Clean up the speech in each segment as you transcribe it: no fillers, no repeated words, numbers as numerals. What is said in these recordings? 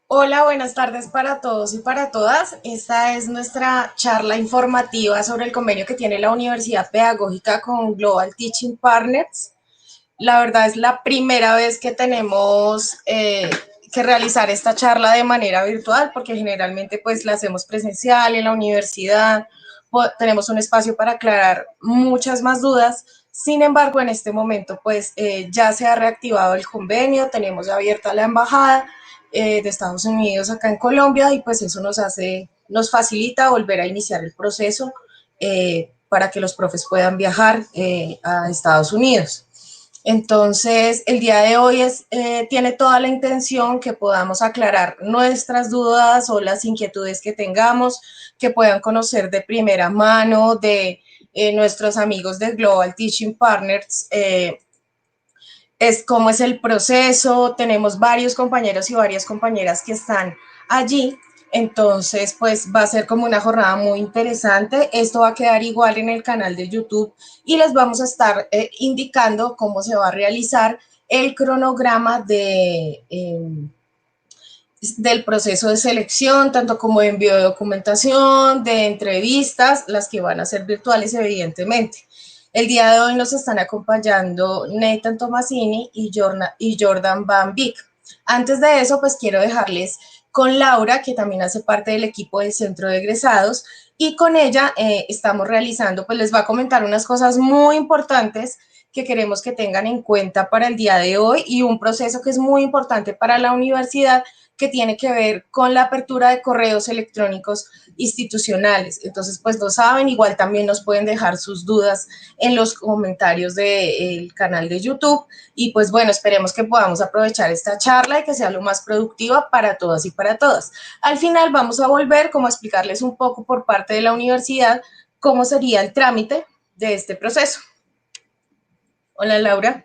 Hola, buenas tardes para todos y para todas. Esta es nuestra charla informativa sobre el convenio que tiene la Universidad Pedagógica con Global Teaching Partners. La verdad es la primera vez que tenemos que realizar esta charla de manera virtual, porque generalmente pues la hacemos presencial en la universidad, tenemos un espacio para aclarar muchas más dudas. Sin embargo, en este momento pues ya se ha reactivado el convenio, tenemos ya abierta la embajada de Estados Unidos acá en Colombia y pues eso nos facilita volver a iniciar el proceso para que los profes puedan viajar a Estados Unidos. Entonces, el día de hoy tiene toda la intención que podamos aclarar nuestras dudas o las inquietudes que tengamos, que puedan conocer de primera mano de nuestros amigos de Global Teaching Partners, es cómo es el proceso. Tenemos varios compañeros y varias compañeras que están allí. Entonces, pues va a ser como una jornada muy interesante. Esto va a quedar igual en el canal de YouTube y les vamos a estar indicando cómo se va a realizar el cronograma del proceso de selección, tanto como de envío de documentación, de entrevistas, las que van a ser virtuales, evidentemente. El día de hoy nos están acompañando Nathan Tomasini y Jordan Van Beek. Antes de eso, pues quiero dejarles con Laura, que también hace parte del equipo del centro de egresados, y con ella estamos realizando, pues les va a comentar unas cosas muy importantes que queremos que tengan en cuenta para el día de hoy y un proceso que es muy importante para la universidad que tiene que ver con la apertura de correos electrónicos institucionales. Entonces, pues lo saben, igual también nos pueden dejar sus dudas en los comentarios del canal de YouTube. Y pues bueno, esperemos que podamos aprovechar esta charla y que sea lo más productiva para todas y para todas. Al final vamos a volver como a explicarles un poco por parte de la universidad cómo sería el trámite de este proceso. Hola, Laura.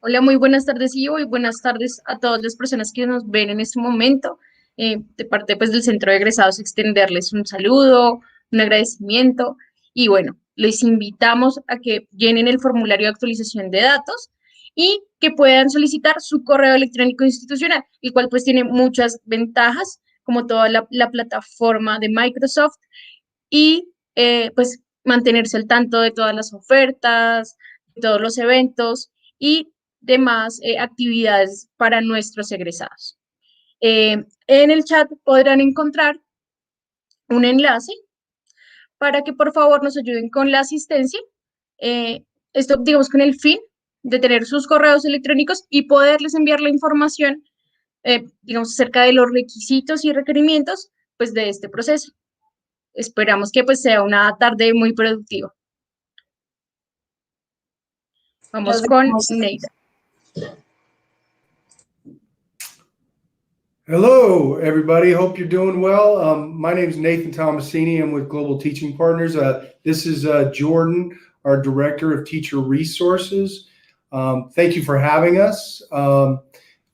Hola, muy buenas tardes, Ivo, y buenas tardes a todas las personas que nos ven en este momento. De parte pues, del Centro de Egresados, extenderles un saludo, un agradecimiento y bueno, les invitamos a que llenen el formulario de actualización de datos y que puedan solicitar su correo electrónico institucional, el cual pues tiene muchas ventajas, como toda la plataforma de Microsoft y pues mantenerse al tanto de todas las ofertas, de todos los eventos y demás actividades para nuestros egresados. En el chat podrán encontrar un enlace para que por favor nos ayuden con la asistencia. Esto, digamos, con el fin de tener sus correos electrónicos y poderles enviar la información, digamos, acerca de los requisitos y requerimientos, pues, de este proceso. Esperamos que pues sea una tarde muy productiva. Vamos Los con dejamos. Neida. Hello, everybody. Hope you're doing well. My name is Nathan Tomasini. I'm with Global Teaching Partners. This is Jordan, our Director of Teacher Resources. Thank you for having us. I'm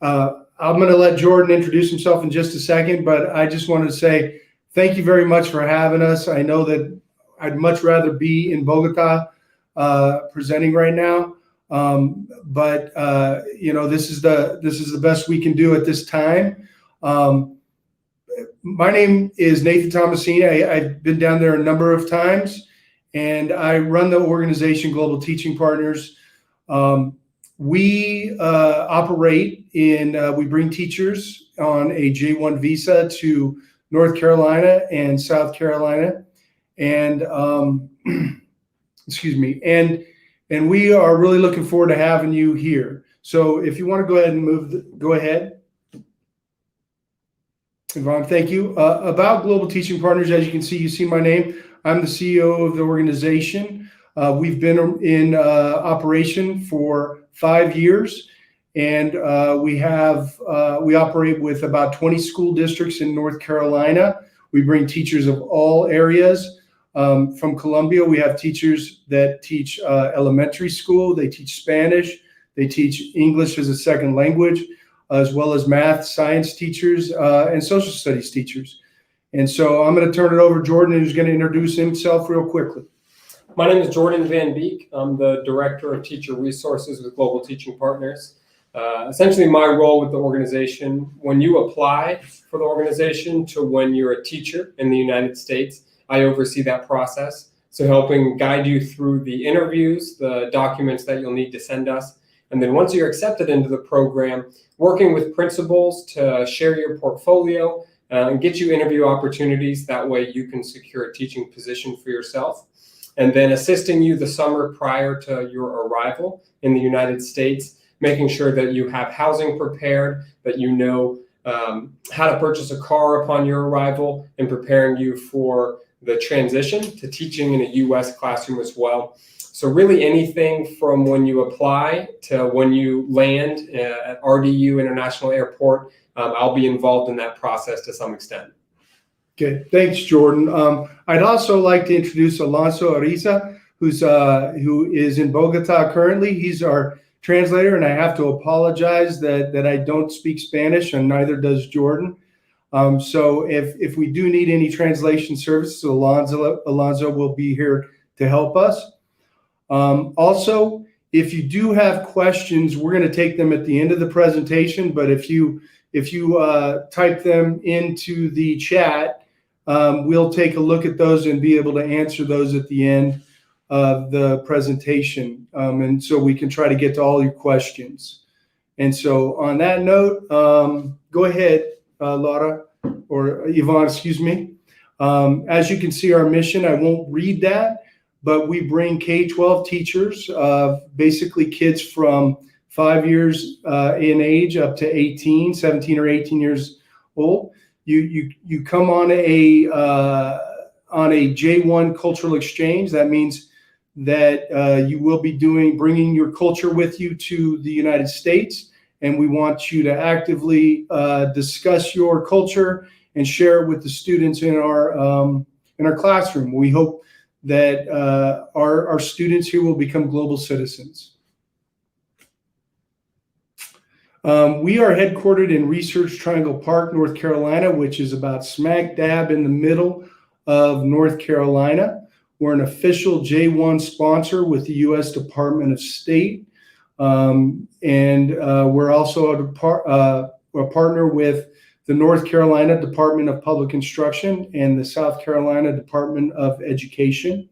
going to let Jordan introduce himself in just a second, but I just wanted to say thank you very much for having us. I know that I'd much rather be in Bogota presenting right now. But this is the best we can do at this time. My name is Nathan Tomasini. I've been down there a number of times, and I run the organization Global Teaching Partners. We operate we bring teachers on a J1 visa to North Carolina and South Carolina, and excuse me, and we are really looking forward to having you here. So if you want to go ahead and go ahead. Yvonne, thank you. About Global Teaching Partners, as you can see, you see my name. I'm the CEO of the organization. We've been in operation for 5 years, and we operate with about 20 school districts in North Carolina. We bring teachers of all areas. From Colombia, we have teachers that teach elementary school. They teach Spanish. They teach English as a second language, as well as math, science teachers, and social studies teachers. And so I'm going to turn it over to Jordan, who's going to introduce himself real quickly. My name is Jordan Van Beek. I'm the Director of Teacher Resources with Global Teaching Partners. essentially my role with the organization, when you apply for the organization to when you're a teacher in the United States, I oversee that process. So helping guide you through the interviews, the documents that you'll need to send us. And then once you're accepted into the program, working with principals to share your portfolio and get you interview opportunities. That way you can secure a teaching position for yourself. And then assisting you the summer prior to your arrival in the United States, making sure that you have housing prepared, that you know how to purchase a car upon your arrival, and preparing you for the transition to teaching in a U.S. classroom as well. So really anything from when you apply to when you land at RDU International Airport, I'll be involved in that process to some extent. Okay, thanks, Jordan. I'd also like to introduce Alonso Ariza, who is in Bogota currently. He's our translator, and I have to apologize that I don't speak Spanish, and neither does Jordan. So if we do need any translation services, Alonso will be here to help us. Also, if you do have questions, we're going to take them at the end of the presentation. But if you type them into the chat, we'll take a look at those and be able to answer those at the end of the presentation. And so we can try to get to all your questions. And so on that note, go ahead, Laura, or Yvonne, excuse me. As you can see, our mission, I won't read that, but we bring K-12 teachers, basically kids from 5 years in age up to 17 or 18 years old. You come on a J1 cultural exchange. That means that you will be bringing your culture with you to the United States, and we want you to actively discuss your culture and share it with the students in our classroom. We hope that our students here will become global citizens. We are headquartered in Research Triangle Park, North Carolina, which is about smack dab in the middle of North Carolina. We're an official J1 sponsor with the U.S. Department of State. And we're also a partner with the North Carolina Department of Public Instruction and the South Carolina Department of Education.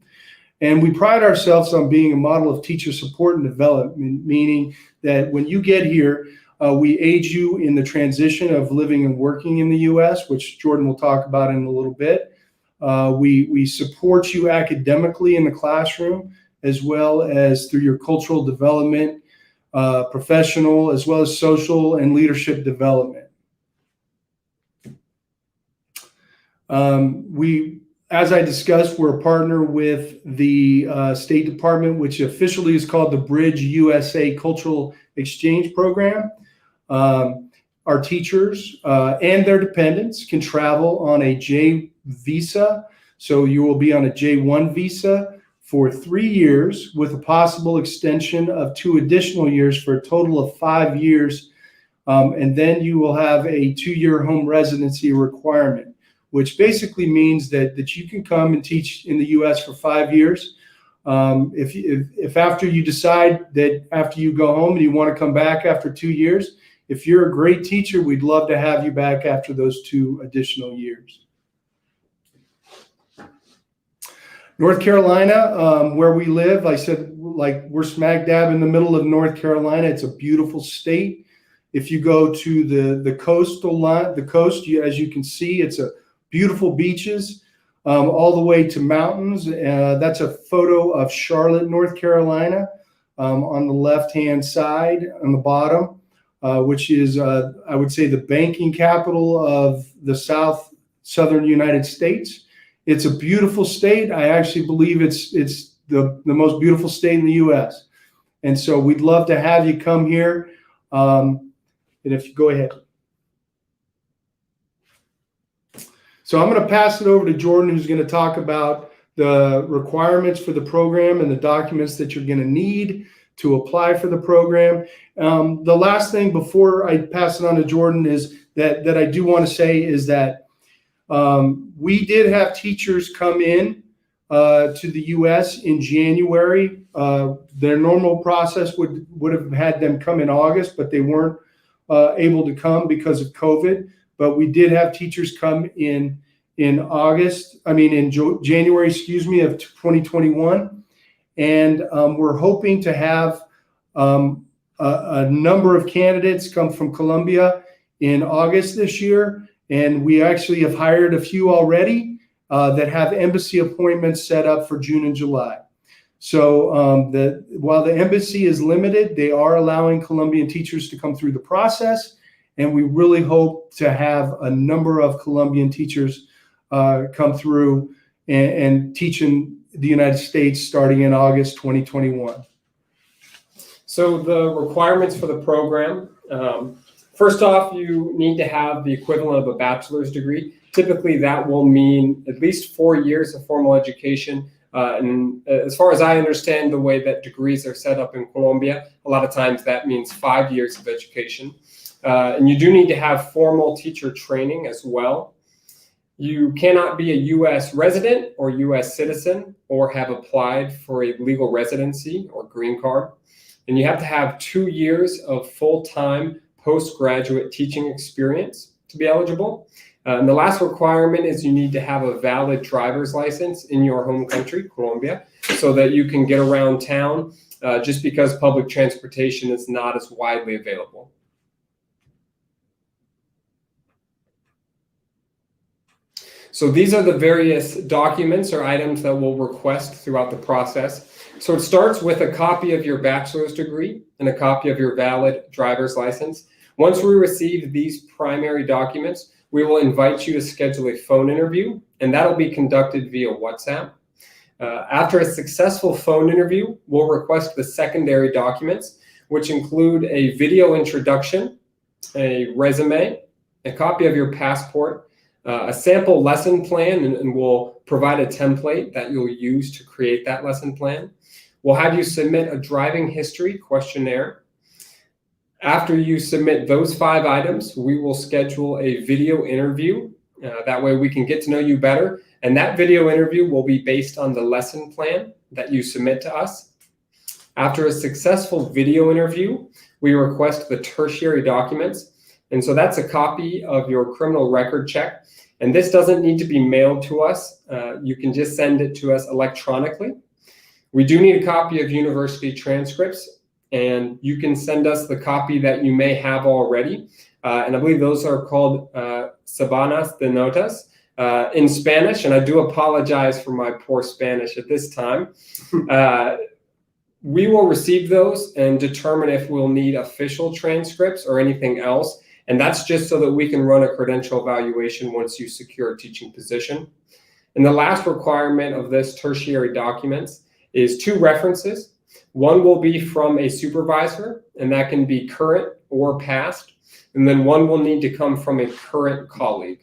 And we pride ourselves on being a model of teacher support and development, meaning that when you get here, we aid you in the transition of living and working in the U.S., which Jordan will talk about in a little bit. We support you academically in the classroom, as well as through your cultural development, professional, as well as social and leadership development. As I discussed, we're a partner with the State Department, which officially is called the Bridge USA Cultural Exchange Program. Our teachers and their dependents can travel on a J visa. So you will be on a J1 visa for 3 years with a possible extension of 2 additional years for a total of 5 years. And then you will have a 2-year home residency requirement, which basically means that you can come and teach in the U.S. for 5 years. If after you decide that after you go home and you want to come back after 2 years, if you're a great teacher, we'd love to have you back after those 2 additional years. North Carolina, where we live, I said, like, we're smack dab in the middle of North Carolina. It's a beautiful state. If you go to the coastal line, the coast, as you can see, it's a beautiful beaches, all the way to mountains. That's a photo of Charlotte, North Carolina, on the left-hand side on the bottom, which is, I would say, the banking capital of the southern United States. It's a beautiful state. I actually believe it's the most beautiful state in the U.S. And so we'd love to have you come here. And if you go ahead. So I'm going to pass it over to Jordan, who's going to talk about the requirements for the program and the documents that you're going to need to apply for the program. The last thing before I pass it on to Jordan is that I do want to say is that we did have teachers come in to the U.S. in January. Their normal process would have had them come in August, but they weren't able to come because of COVID. But we did have teachers come in January, of 2021. And we're hoping to have a number of candidates come from Colombia in August this year. And we actually have hired a few already that have embassy appointments set up for June and July. So while the embassy is limited, they are allowing Colombian teachers to come through the process. And we really hope to have a number of Colombian teachers come through and teach in the United States starting in August 2021. So the requirements for the program, first off, you need to have the equivalent of a bachelor's degree. Typically, that will mean at least 4 years of formal education. And as far as I understand the way that degrees are set up in Colombia, a lot of times that means 5 years of education. And you do need to have formal teacher training as well. You cannot be a U.S. resident or U.S. citizen or have applied for a legal residency or green card. And you have to have 2 years of full-time postgraduate teaching experience to be eligible. And the last requirement is you need to have a valid driver's license in your home country, Colombia, so that you can get around town just because public transportation is not as widely available. So these are the various documents or items that we'll request throughout the process. So it starts with a copy of your bachelor's degree and a copy of your valid driver's license. Once we receive these primary documents, we will invite you to schedule a phone interview, and that'll be conducted via WhatsApp. After a successful phone interview, we'll request the secondary documents, which include a video introduction, a resume, a copy of your passport, a sample lesson plan, and we'll provide a template that you'll use to create that lesson plan. We'll have you submit a driving history questionnaire. After you submit those 5 items, we will schedule a video interview. That way we can get to know you better. And that video interview will be based on the lesson plan that you submit to us. After a successful video interview, we request the tertiary documents. And so that's a copy of your criminal record check. And this doesn't need to be mailed to us. You can just send it to us electronically. We do need a copy of university transcripts, and you can send us the copy that you may have already. And I believe those are called sabanas de notas in Spanish, and I do apologize for my poor Spanish at this time. We will receive those and determine if we'll need official transcripts or anything else. And that's just so that we can run a credential evaluation once you secure a teaching position. And the last requirement of this tertiary documents is 2 references. One will be from a supervisor, and that can be current or past. And then one will need to come from a current colleague.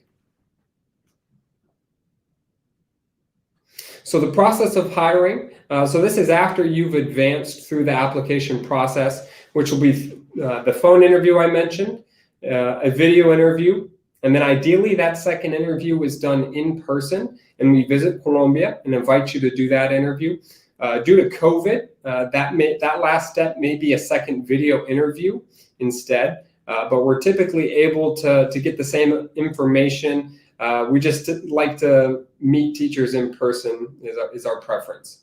So the process of hiring, so this is after you've advanced through the application process, which will be the phone interview I mentioned, a video interview, and then ideally that second interview is done in person, and we visit Colombia and invite you to do that interview. Due to COVID, that last step may be a second video interview instead, but we're typically able to get the same information. We just like to meet teachers in person is our preference.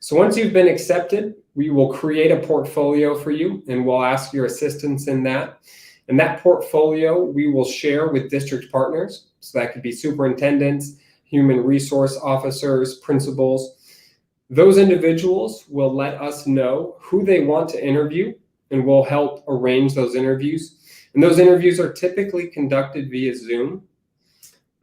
So once you've been accepted, we will create a portfolio for you, and we'll ask your assistance in that. And that portfolio we will share with district partners. So that could be superintendents, human resource officers, principals. Those individuals will let us know who they want to interview, and we'll help arrange those interviews. And those interviews are typically conducted via Zoom.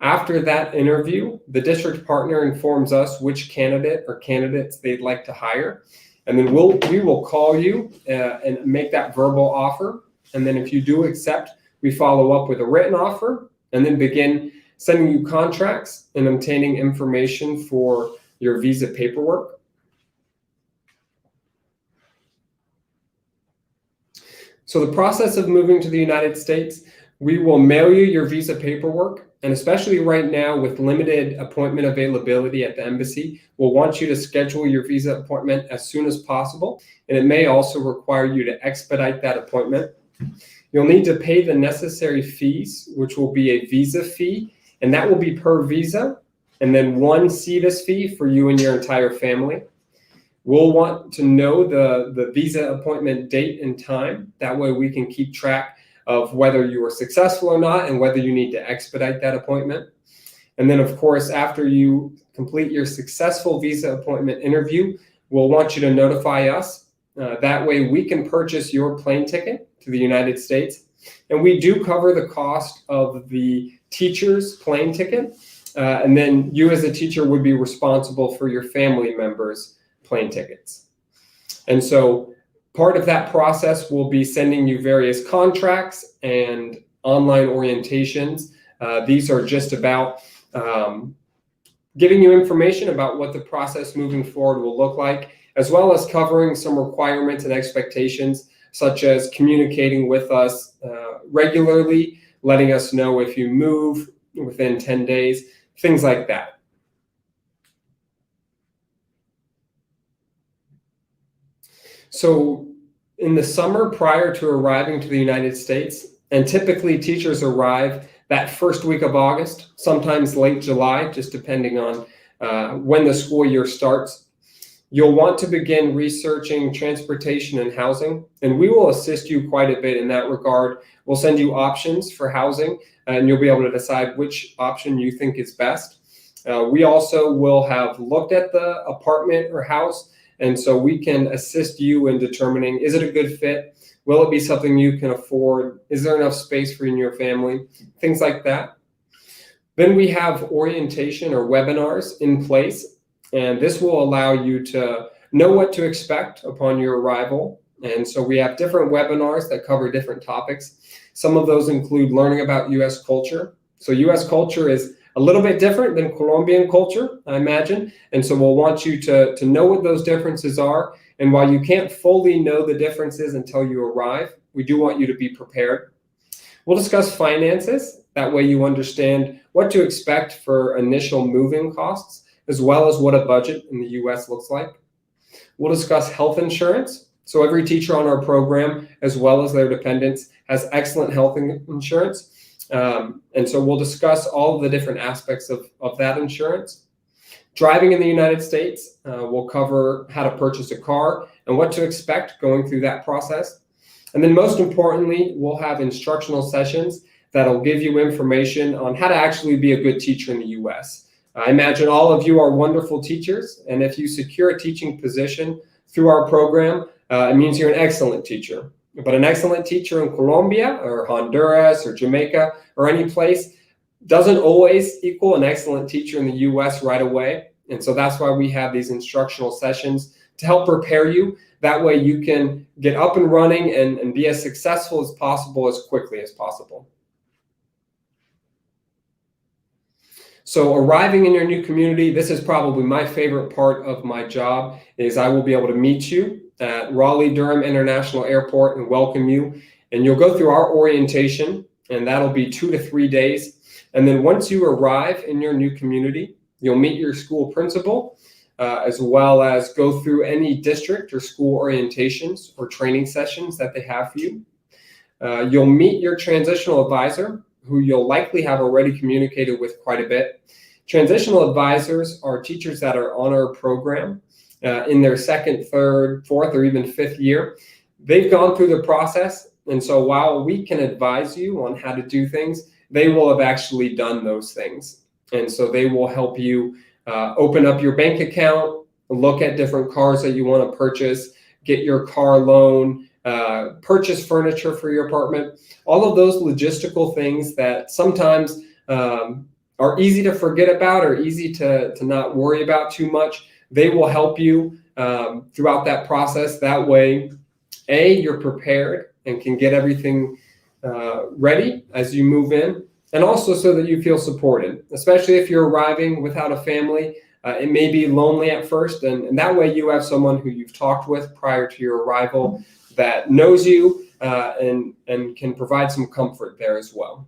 After that interview, the district partner informs us which candidate or candidates they'd like to hire. And then we will call you and make that verbal offer. And then if you do accept, we follow up with a written offer and then begin sending you contracts and obtaining information for your visa paperwork. So the process of moving to the United States, we will mail you your visa paperwork And especially right now with limited appointment availability at the embassy, we'll want you to schedule your visa appointment as soon as possible. And it may also require you to expedite that appointment. You'll need to pay the necessary fees, which will be a visa fee, and that will be per visa, and then one CVIS fee for you and your entire family. We'll want to know the visa appointment date and time. That way we can keep track of whether you were successful or not and whether you need to expedite that appointment. And then, of course, after you complete your successful visa appointment interview, we'll want you to notify us. That way we can purchase your plane ticket to the United States. And we do cover the cost of the teacher's plane ticket. And then you as a teacher would be responsible for your family members' plane tickets. And so part of that process will be sending you various contracts and online orientations. These are just about giving you information about what the process moving forward will look like, as well as covering some requirements and expectations, such as communicating with us regularly, letting us know if you move within 10 days, things like that. So in the summer prior to arriving to the United States, and typically teachers arrive that first week of August, sometimes late July, just depending on when the school year starts, you'll want to begin researching transportation and housing, and we will assist you quite a bit in that regard. We'll send you options for housing, and you'll be able to decide which option you think is best. We also will have looked at the apartment or house, and so we can assist you in determining, is it a good fit? Will it be something you can afford? Is there enough space for you and your family? Things like that. Then we have orientation or webinars in place, and this will allow you to know what to expect upon your arrival. And so we have different webinars that cover different topics. Some of those include learning about U.S. culture. So U.S. culture is a little bit different than Colombian culture, I imagine. And so we'll want you to know what those differences are. And while you can't fully know the differences until you arrive, we do want you to be prepared. We'll discuss finances. That way you understand what to expect for initial moving costs, as well as what a budget in the U.S. looks like. We'll discuss health insurance. So every teacher on our program, as well as their dependents, has excellent health insurance. And so we'll discuss all of the different aspects of that insurance. Driving in the United States, we'll cover how to purchase a car and what to expect going through that process. And then most importantly, we'll have instructional sessions that'll give you information on how to actually be a good teacher in the U.S. I imagine all of you are wonderful teachers, and if you secure a teaching position through our program, it means you're an excellent teacher. But an excellent teacher in Colombia or Honduras or Jamaica or any place doesn't always equal an excellent teacher in the U.S. right away. And so that's why we have these instructional sessions to help prepare you. That way you can get up and running and be as successful as possible as quickly as possible. So arriving in your new community, this is probably my favorite part of my job, is I will be able to meet you at Raleigh-Durham International Airport and welcome you. And you'll go through our orientation, and that'll be 2 to 3 days. And then once you arrive in your new community, you'll meet your school principal, as well as go through any district or school orientations or training sessions that they have for you. You'll meet your transitional advisor, who you'll likely have already communicated with quite a bit. Transitional advisors are teachers that are on our program in their second, third, fourth, or even fifth year. They've gone through the process, and so while we can advise you on how to do things, they will have actually done those things. And so they will help you open up your bank account, look at different cars that you want to purchase, get your car loan, purchase furniture for your apartment, all of those logistical things that sometimes are easy to forget about or easy to not worry about too much. They will help you throughout that process. That way, you're prepared and can get everything ready as you move in, and also so that you feel supported, especially if you're arriving without a family. It may be lonely at first, and that way you have someone who you've talked with prior to your arrival that knows you and can provide some comfort there as well.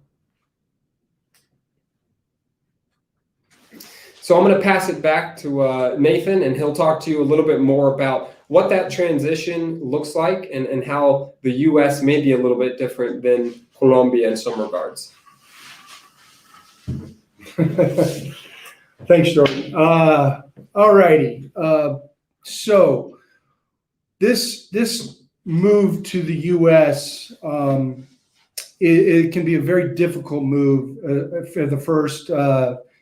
So I'm going to pass it back to Nathan, and he'll talk to you a little bit more about what that transition looks like and how the U.S. may be a little bit different than Colombia in some regards. Thanks, Jordan. All righty. So this move to the U.S., it can be a very difficult move for the first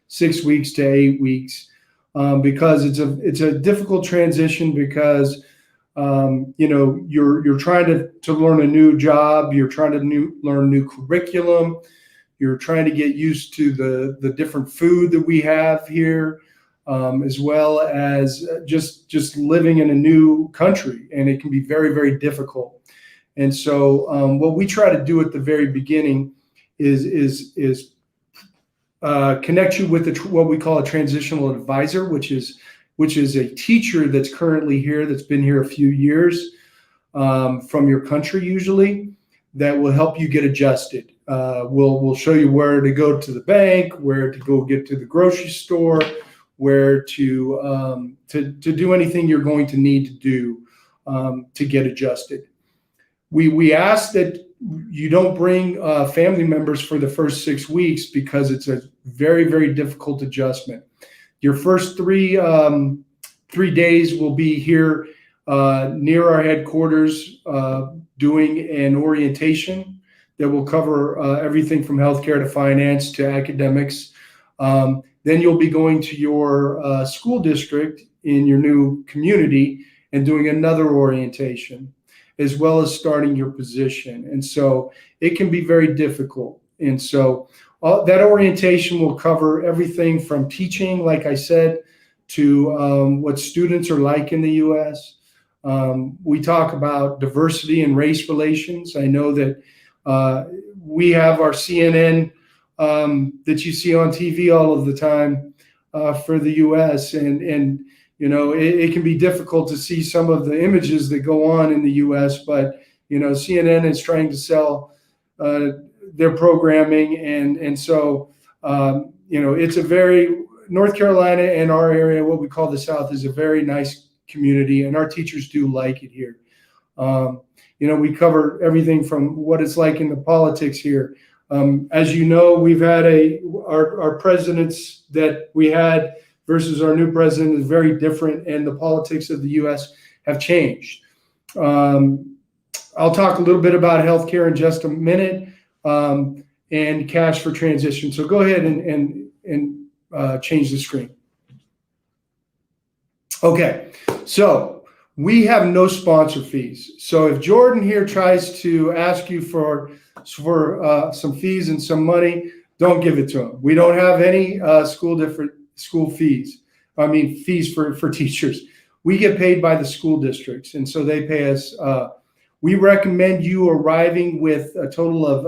6 weeks to 8 weeks, because it's a difficult transition because you're trying to learn a new job, you're trying to learn new curriculum, you're trying to get used to the different food that we have here, as well as just living in a new country, and it can be very, very difficult. And so what we try to do at the very beginning is connect you with what we call a transitional advisor, which is a teacher that's currently here, that's been here a few years, from your country usually, that will help you get adjusted. We'll show you where to go to the bank, where to go get to the grocery store, where to do anything you're going to need to do to get adjusted. We ask that you don't bring family members for the first 6 weeks, because it's a very, very difficult adjustment. Your first three days will be here near our headquarters, doing an orientation that will cover everything from healthcare to finance to academics. Then you'll be going to your school district in your new community and doing another orientation, as well as starting your position. And so it can be very difficult. And so that orientation will cover everything from teaching, like I said, to what students are like in the U.S. We talk about diversity and race relations. I know that we have our CNN that you see on TV all of the time for the U.S. And it can be difficult to see some of the images that go on in the U.S., but CNN is trying to sell their programming, and so it's a very, North Carolina and our area, what we call the South, is a very nice community, and our teachers do like it here. We cover everything from what it's like in the politics here. As you know, we've had our presidents that we had versus our new president is very different, and the politics of the U.S. have changed. I'll talk a little bit about healthcare in just a minute, and cash for transition. So go ahead and change the screen. Okay, so we have no sponsor fees. So if Jordan here tries to ask you for some fees and some money, don't give it to him. We don't have any school fees. I mean, fees for teachers. We get paid by the school districts, and so they pay us. We recommend you arriving with a total of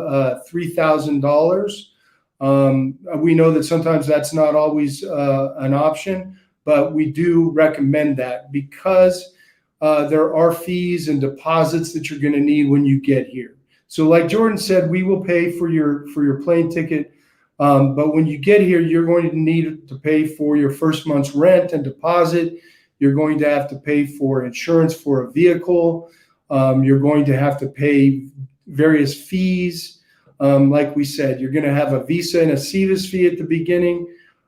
$3,000. We know that sometimes that's not always an option, but we do recommend that because there are fees and deposits that you're going to need when you get here. So like Jordan said, we will pay for your plane ticket, but when you get here, you're going to need to pay for your first month's rent and deposit. You're going to have to pay for insurance for a vehicle. You're going to have to pay various fees. Like we said, you're going to have a visa and a CVIS fee at the beginning.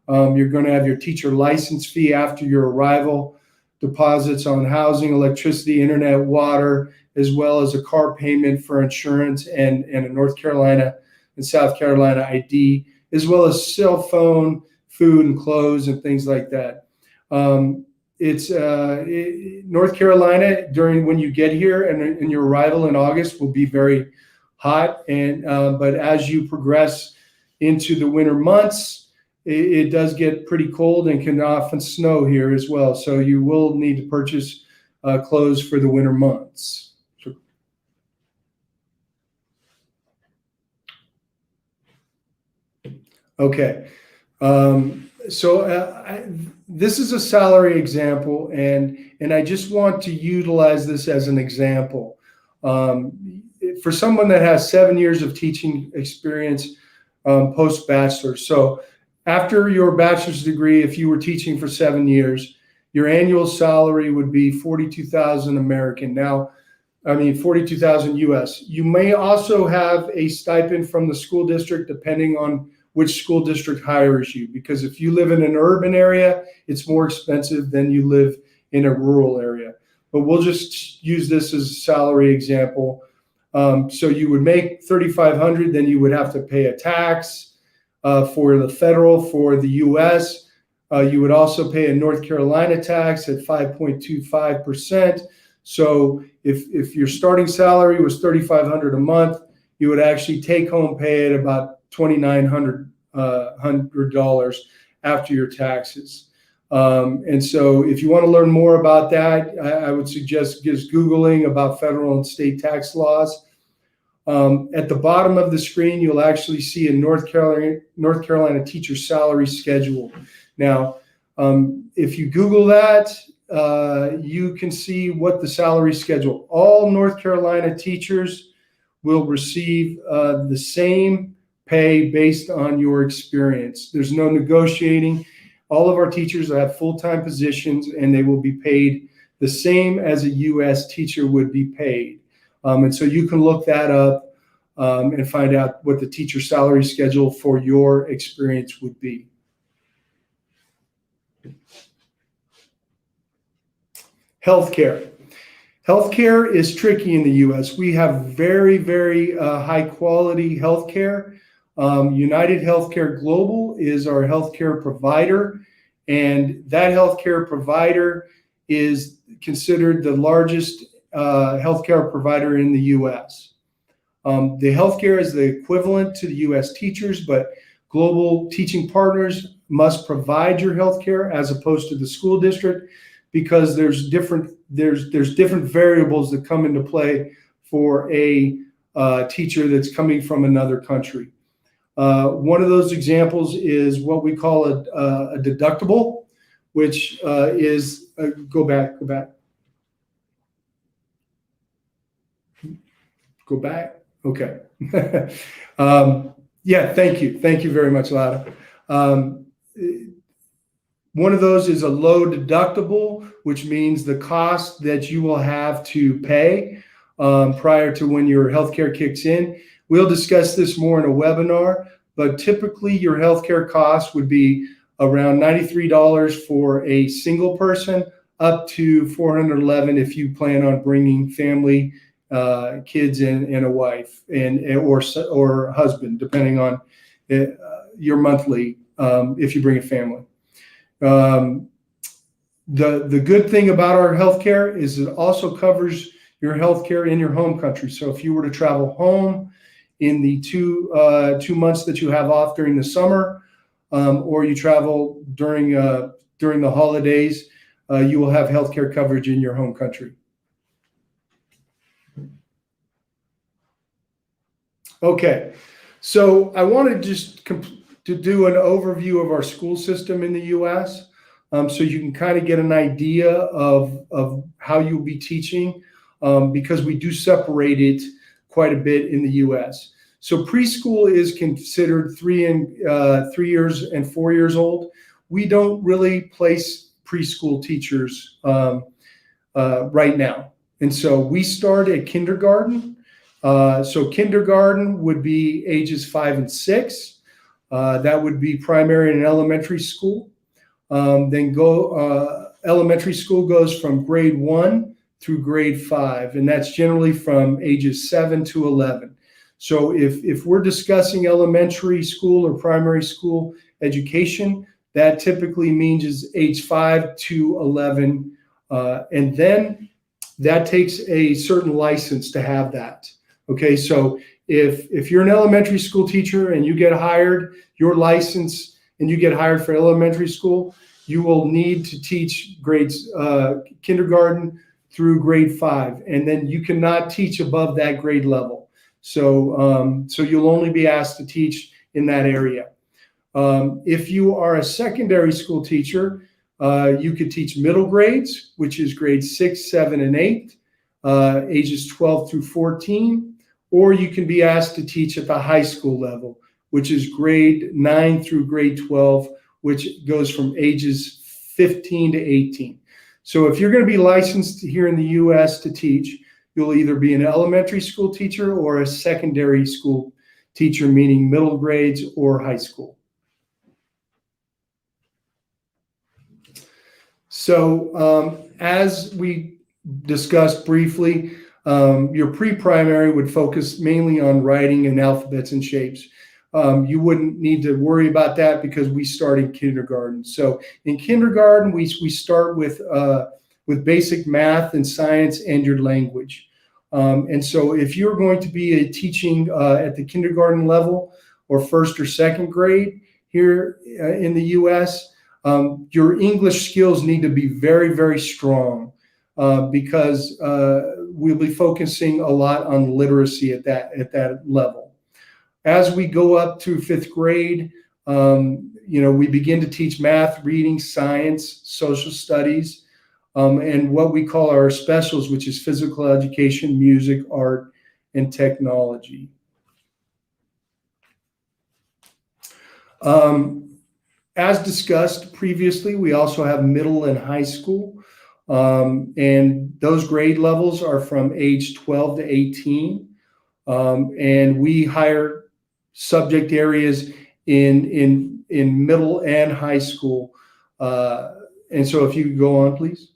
You're going to have your teacher license fee after your arrival, deposits on housing, electricity, internet, water, as well as a car payment for insurance and a North Carolina and South Carolina ID, as well as cell phone, food and clothes and things like that. It's North Carolina during when you get here and your arrival in August will be very hot, and but as you progress into the winter months, it does get pretty cold and can often snow here as well. So you will need to purchase clothes for the winter months. Okay. This is a salary example, and I just want to utilize this as an example. For someone that has 7 years of teaching experience post-bachelor. So after your bachelor's degree, if you were teaching for 7 years, your annual salary would be 42,000 American. Now, I mean, 42,000 US. You may also have a stipend from the school district, depending on which school district hires you, because if you live in an urban area, it's more expensive than you live in a rural area. But we'll just use this as a salary example. So you would make 3,500, then you would have to pay a tax for the federal, for the US. You would also pay a North Carolina tax at 5.25%. So if your starting salary was $3,500 a month, you would actually take home pay at about $2,900 after your taxes. And so if you want to learn more about that, I would suggest just Googling about federal and state tax laws. At the bottom of the screen, you'll actually see a North Carolina teacher salary schedule. Now, if you Google that, you can see what the salary schedule. All North Carolina teachers will receive the same pay based on your experience. There's no negotiating. All of our teachers have full-time positions, and they will be paid the same as a U.S. teacher would be paid. And so you can look that up and find out what the teacher salary schedule for your experience would be. Healthcare. Healthcare is tricky in the U.S. We have very, very high quality healthcare. United Healthcare Global is our healthcare provider, and that healthcare provider is considered the largest healthcare provider in the U.S. The healthcare is the equivalent to the U.S. teachers, but global teaching partners must provide your healthcare as opposed to the school district, because there's different variables that come into play for a teacher that's coming from another country. One of those examples is what we call a deductible, which is go back. Okay. Yeah, thank you very much, Lada. One of those is a low deductible, which means the cost that you will have to pay prior to when your healthcare kicks in. We'll discuss this more in a webinar, but typically your healthcare cost would be around $93 for a single person, up to $411 if you plan on bringing family, kids, and a wife, or husband, depending on your monthly, if you bring a family. The good thing about our healthcare is it also covers your healthcare in your home country. So if you were to travel home in the two months that you have off during the summer, or you travel during the holidays, you will have healthcare coverage in your home country. Okay, so I wanted just to do an overview of our school system in the U.S. So you can kind of get an idea of how you'll be teaching, because we do separate it quite a bit in the U.S. So preschool is considered 3 years and 4 years old. We don't really place preschool teachers right now. And so we start at kindergarten. So kindergarten would be ages 5 and 6. That would be primary and elementary school. Then elementary school goes from grade 1 through grade 5, and that's generally from ages 7 to 11. So if we're discussing elementary school or primary school education, that typically means is age 5 to 11. And then that takes a certain license to have that. Okay, so if you're an elementary school teacher and you get hired, your license, and you get hired for elementary school, you will need to teach grades kindergarten through grade 5, and then you cannot teach above that grade level. So you'll only be asked to teach in that area. If you are a secondary school teacher, you could teach middle grades, which is grades 6, 7, and 8, ages 12 through 14, or you can be asked to teach at the high school level, which is grade 9 through grade 12, which goes from ages 15 to 18. So if you're going to be licensed here in the U.S. to teach, you'll either be an elementary school teacher or a secondary school teacher, meaning middle grades or high school. So as we discussed briefly, your pre-primary would focus mainly on writing and alphabets and shapes. You wouldn't need to worry about that because we start in kindergarten. So in kindergarten, we start with basic math and science and your language. And so if you're going to be teaching at the kindergarten level or first or second grade here in the U.S., your English skills need to be very, very strong because we'll be focusing a lot on literacy at that level. As we go up to fifth grade, we begin to teach math, reading, science, social studies, and what we call our specials, which is physical education, music, art, and technology. As discussed previously, we also have middle and high school, and those grade levels are from age 12 to 18, and we hire subject areas in middle and high school. And so if you could go on, please.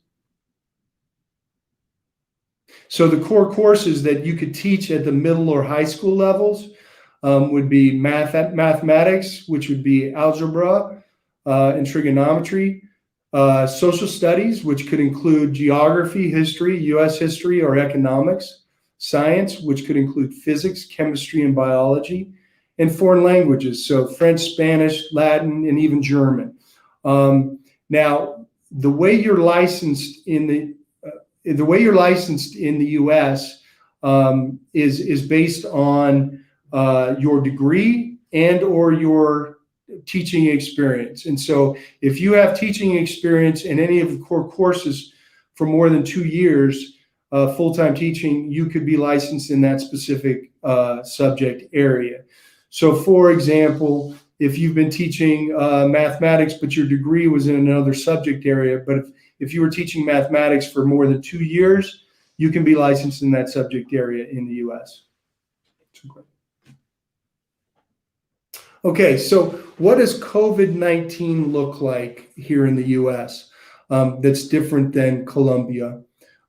So the core courses that you could teach at the middle or high school levels would be mathematics, which would be algebra and trigonometry, social studies, which could include geography, history, U.S. history, or economics, science, which could include physics, chemistry, and biology, and foreign languages, so French, Spanish, Latin, and even German. Now, the way you're licensed in the U.S. Is based on your degree and or your teaching experience. And so, if you have teaching experience in any of the core courses for more than 2 years, full-time teaching, you could be licensed in that specific subject area. So, for example, if you've been teaching mathematics, but your degree was in another subject area, but if you were teaching mathematics for more than 2 years, you can be licensed in that subject area in the U.S. Okay, so what does COVID-19 look like here in the U.S. That's different than Colombia?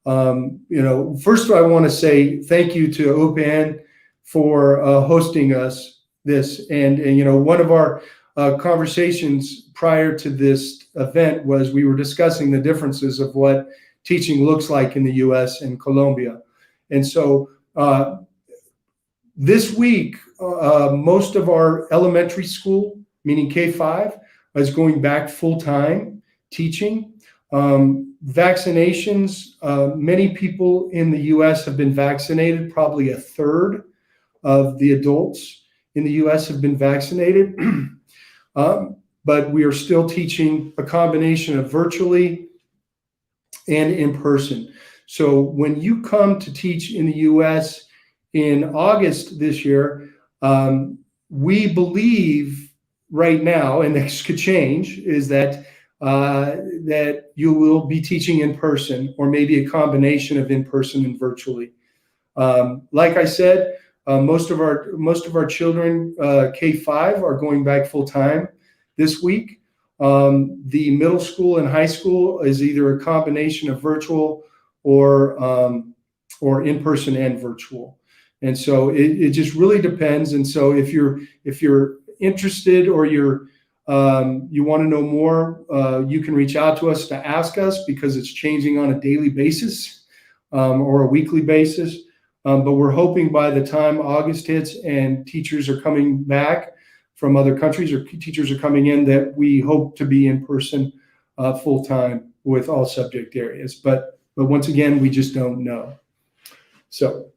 First I want to say thank you to OPAN for hosting this. And one of our conversations prior to this event was we were discussing the differences of what teaching looks like in the U.S. and Colombia. And so this week, most of our elementary school, meaning K-5, is going back full-time teaching. Vaccinations, many people in the U.S. have been vaccinated. Probably a third of the adults in the U.S. have been vaccinated. But we are still teaching a combination of virtually and in person. So when you come to teach in the U.S. in August this year, we believe right now, and this could change, is that you will be teaching in person, or maybe a combination of in person and virtually. Like I said, most of our children K-5 are going back full time this week. The middle school and high school is either a combination of virtual or in person and virtual. And so it just really depends. And so if you're interested or you want to know more, you can reach out to us to ask us, because it's changing on a daily basis or a weekly basis. But we're hoping by the time August hits and teachers are coming back from other countries, or teachers are coming in, that we hope to be in person full time with all subject areas. But once again, we just don't know. So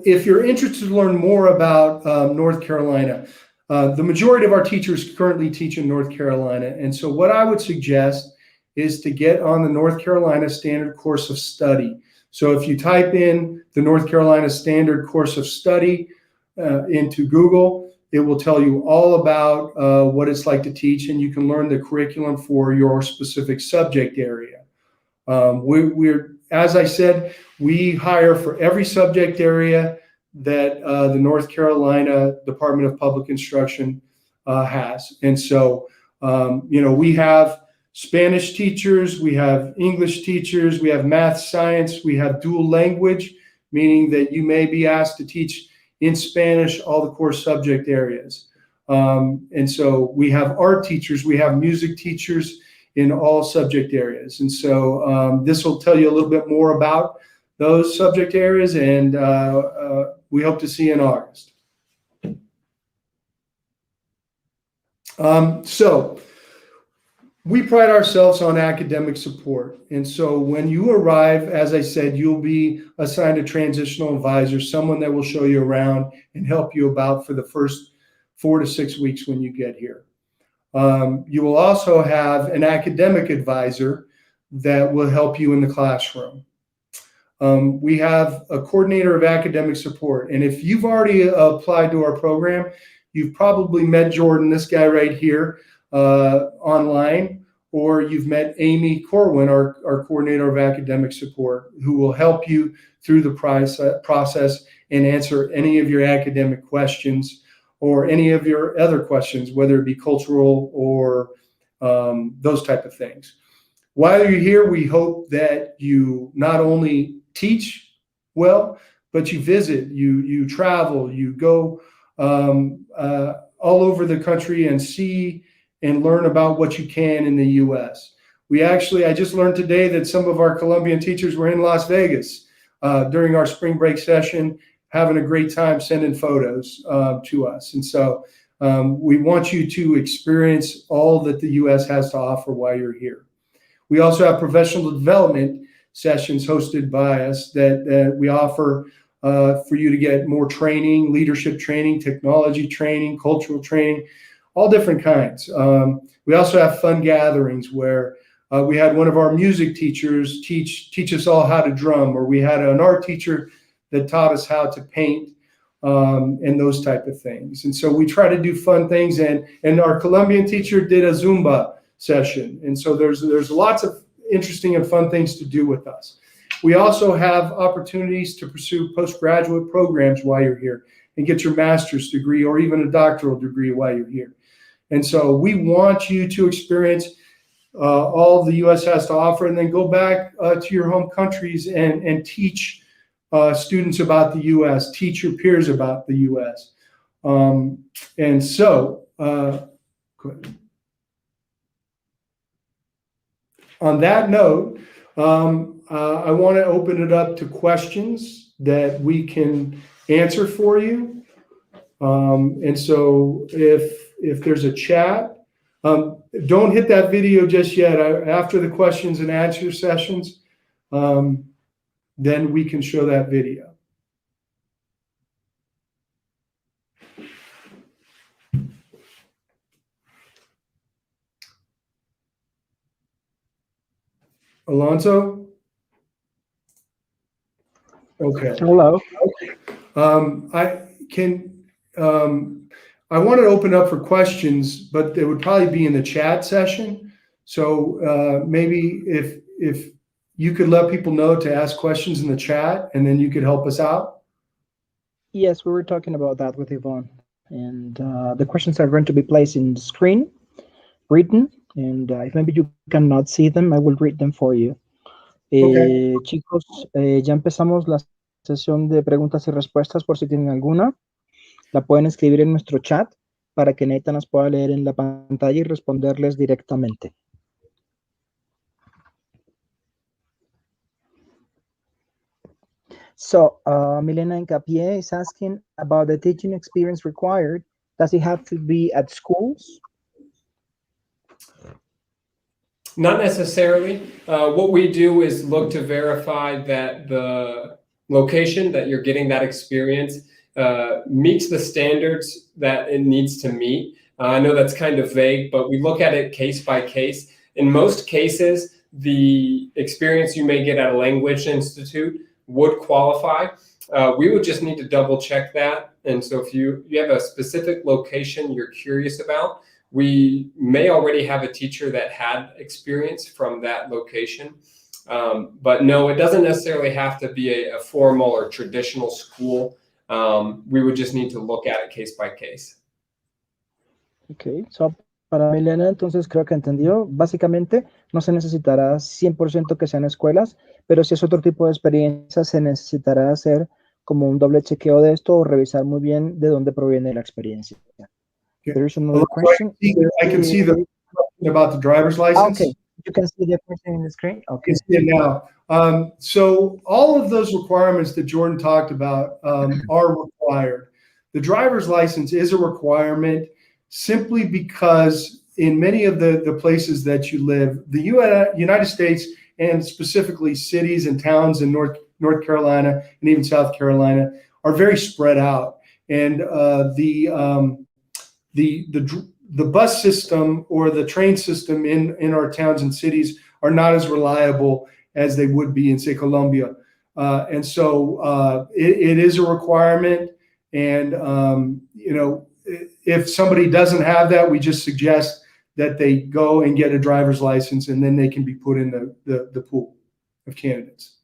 if you're interested to learn more about North Carolina, the majority of our teachers currently teach in North Carolina. And so what I would suggest is to get on the North Carolina Standard Course of Study. So if you type in the North Carolina Standard Course of Study, into Google. It will tell you all about what it's like to teach, and you can learn the curriculum for your specific subject area. As I said, we hire for every subject area that the North Carolina Department of Public Instruction has. And so, we have Spanish teachers, we have English teachers, we have math, science, we have dual language, meaning that you may be asked to teach in Spanish all the core subject areas. And so we have art teachers, we have music teachers in all subject areas. And so this will tell you a little bit more about those subject areas, and we hope to see you in August. So we pride ourselves on academic support. And so when you arrive, as I said, you'll be assigned a transitional advisor, someone that will show you around and help you about for the first 4 to 6 weeks when you get here. You will also have an academic advisor that will help you in the classroom. We have a coordinator of academic support. And if you've already applied to our program, you've probably met Jordan, this guy right here, online, or you've met Amy Corwin, our coordinator of academic support, who will help you through the process and answer any of your academic questions or any of your other questions, whether it be cultural or those type of things. While you're here, we hope that you not only teach well, but you visit, you travel, you go all over the country and see and learn about what you can in the U.S. I just learned today that some of our Colombian teachers were in Las Vegas during our spring break session, having a great time sending photos to us. And so we want you to experience all that the U.S. has to offer while you're here. We also have professional development sessions hosted by us that we offer for you to get more training, leadership training, technology training, cultural training, all different kinds. We also have fun gatherings where we had one of our music teachers teach us all how to drum, or we had an art teacher that taught us how to paint, and those type of things. And so we try to do fun things, and our Colombian teacher did a Zumba session. And so there's lots of interesting and fun things to do with us. We also have opportunities to pursue postgraduate programs while you're here and get your master's degree or even a doctoral degree while you're here. And so we want you to experience all the U.S. has to offer, and then go back to your home countries and teach students about the U.S., teach your peers about the U.S. And so, on that note, I want to open it up to questions that we can answer for you. And so if there's a chat, don't hit that video just yet. After the questions and answer sessions, then we can show that video. Alonso? Okay. Hello. I want to open up for questions, but it would probably be in the chat session. So maybe if you could let people know to ask questions in the chat, and then you could help us out. Yes, we were talking about that with Yvonne. And the questions are going to be placed in the screen, written, and if maybe you cannot see them, I will read them for you. Okay. Chicos, ya empezamos la sesión de preguntas y respuestas. Por si tienen alguna, la pueden escribir en nuestro chat para que Nathan las pueda leer en la pantalla y responderles directamente. So, Milena Encapié is asking about the teaching experience required. Does it have to be at schools? Not necessarily. What we do is look to verify that the location that you're getting that experience meets the standards that it needs to meet. I know that's kind of vague, but we look at it case by case. In most cases, the experience you may get at a language institute would qualify. We would just need to double check that. And so if you have a specific location you're curious about, we may already have a teacher that had experience from that location. But no, it doesn't necessarily have to be a formal or traditional school. We would just need to look at it case by case. Okay, so para Milena, entonces creo que entendió. Básicamente, no se necesitará 100% que sean escuelas, pero si es otro tipo de experiencia, se necesitará hacer como un doble chequeo de esto o revisar muy bien de dónde proviene la experiencia. There is another question. I can see the question about the driver's license. Okay, you can see the question in the screen. Okay. You see it now. So all of those requirements that Jordan talked about are required. The driver's license is a requirement simply because in many of the places that you live, the United States, and specifically cities and towns in North Carolina and even South Carolina, are very spread out. And the bus system or the train system in our towns and cities are not as reliable as they would be in, say, Colombia. And so it is a requirement. And, if somebody doesn't have that, we just suggest that they go and get a driver's license, and then they can be put in the pool of candidates.